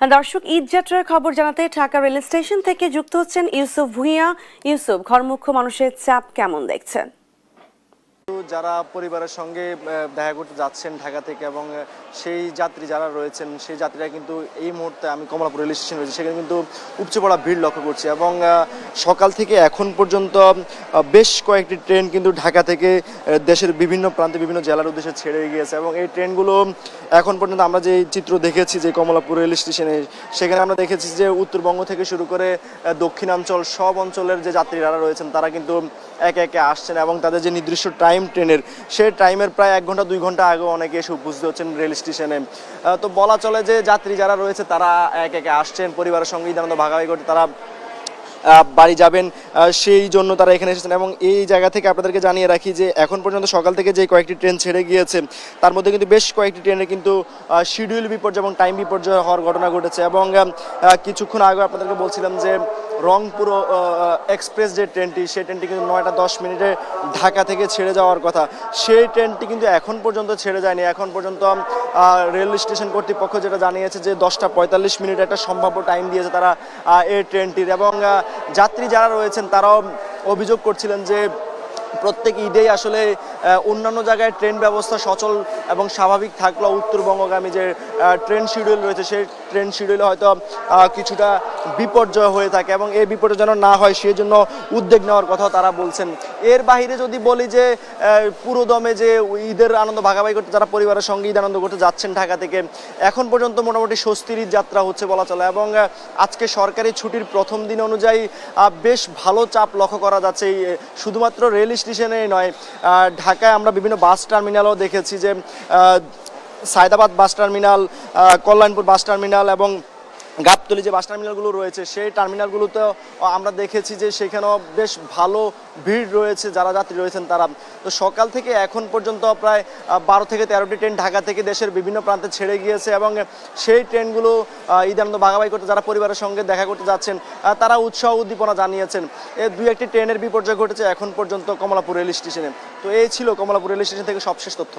দর্শক, ঈদ যাত্রার খবর জানাতে ঢাকা রেল স্টেশন থেকে যুক্ত হচ্ছেন ইউসুফ ভুঁইয়া। ইউসুফ, ঘরমুখ্য মানুষের চাপ কেমন দেখছেন? যারা পরিবারের সঙ্গে দেখা করতে যাচ্ছেন ঢাকা থেকে এবং সেই যাত্রী যারা রয়েছেন সেই যাত্রীরা কিন্তু এই মুহূর্তে আমি কমলাপুর রেল স্টেশন রয়েছে সেখানে কিন্তু উপচে পড়া ভিড় লক্ষ্য করছি এবং সকাল থেকে এখন পর্যন্ত বেশ কয়েকটি ট্রেন কিন্তু ঢাকা থেকে দেশের বিভিন্ন প্রান্তে বিভিন্ন জেলার উদ্দেশ্যে ছেড়ে গিয়েছে এবং এই ট্রেনগুলো এখন পর্যন্ত আমরা যে চিত্র দেখেছি যে কমলাপুর রেল স্টেশনে, সেখানে আমরা দেখেছি যে উত্তরবঙ্গ থেকে শুরু করে দক্ষিণাঞ্চল সব অঞ্চলের যে যাত্রীরা রয়েছেন তারা কিন্তু একে একে আসছেন এবং তাদের যে নির্দিষ্ট টাইম ট্রেনের সেই টাইমের প্রায় 1 ঘন্টা 2 ঘন্টা আগে অনেকে এসে উপস্থিত হচ্ছেন রেল স্টেশনে। তো বলা চলে যে যাত্রী যারা রয়েছে তারা একে একে আসছেন পরিবারের সঙ্গে ঈদ আনন্দ ভাগাভাগি করতে, তারা বাড়ি যাবেন সেই জন্য তারা এখানে এসেছেন। এবং এই জায়গা থেকে আপনাদেরকে জানিয়ে রাখি যে এখন পর্যন্ত সকাল থেকে যে কয়েকটি ট্রেন ছেড়ে গিয়েছে তার মধ্যে কিন্তু বেশ কয়েকটি ট্রেনে কিন্তু শিডিউল বিপর্যয় এবং টাইম বিপর্যয় হওয়ার ঘটনা ঘটেছে এবং কিছুক্ষণ আগে আপনাদেরকে বলছিলাম যে রংপুর এক্সপ্রেস যে ট্রেনটি সেই ট্রেনটি কিন্তু 9টা 10 মিনিটে ঢাকা থেকে ছেড়ে যাওয়ার কথা, সেই ট্রেনটি কিন্তু এখন পর্যন্ত ছেড়ে যায়নি। এখন পর্যন্ত রেল স্টেশন কর্তৃপক্ষ যেটা জানিয়েছে যে 10টা 45 মিনিট একটা সম্ভাব্য টাইম দিয়েছে তারা এই ট্রেনটির। এবং যাত্রী যারা রয়েছেন তারাও অভিযোগ করছিলেন যে প্রত্যেক ঈদেই আসলে অন্যান্য জায়গায় ট্রেন ব্যবস্থা সচল এবং স্বাভাবিক থাকলেও উত্তরবঙ্গগামী যে ট্রেন শিডিউল রয়েছে সেই ট্রেন শিডিউলে হয়তো কিছুটা বিপর্যয় হয়ে থাকে এবং এই বিপর্যয় যেন না হয় সেই জন্য উদ্যোগ নেওয়ার কথা তারা বলছেন। এর বাইরে যদি বলি যে পুরোদমে যে ঈদের আনন্দ ভাগাভাগি করতে যারা পরিবারের সঙ্গে ঈদ আনন্দ করতে যাচ্ছেন ঢাকা থেকে, এখন পর্যন্ত মোটামুটি স্বস্তির ঈদ যাত্রা হচ্ছে বলা চলে এবং আজকে সরকারি ছুটির প্রথম দিন অনুযায়ী বেশ ভালো চাপ লক্ষ্য করা যাচ্ছে। শুধুমাত্র রেল স্টেশনে নয়, ঢাকায় আমরা বিভিন্ন বাস টার্মিনালও দেখেছি যে Sayedabad bus terminal, Kalyanpur bus terminal এবং গাবতলী যে বাস টার্মিনালগুলো রয়েছে সেই টার্মিনালগুলোতেও আমরা দেখেছি যে সেখানেও বেশ ভালো ভিড় রয়েছে যারা যাত্রী রয়েছেন তারা। তো সকাল থেকে এখন পর্যন্ত প্রায় 12 থেকে 13টি ট্রেন ঢাকা থেকে দেশের বিভিন্ন প্রান্তে ছেড়ে গিয়েছে এবং সেই ট্রেনগুলো ঈদ আনন্দ ভাগাভাগি করতে যারা পরিবারের সঙ্গে দেখা করতে যাচ্ছেন তারা উৎসাহ উদ্দীপনা জানিয়েছেন। এই 2-1টি ট্রেনের বিপর্যয় ঘটেছে এখন পর্যন্ত কমলাপুর রেল স্টেশনে। তো এই ছিল কমলাপুর রেল স্টেশন থেকে সবশেষ তথ্য।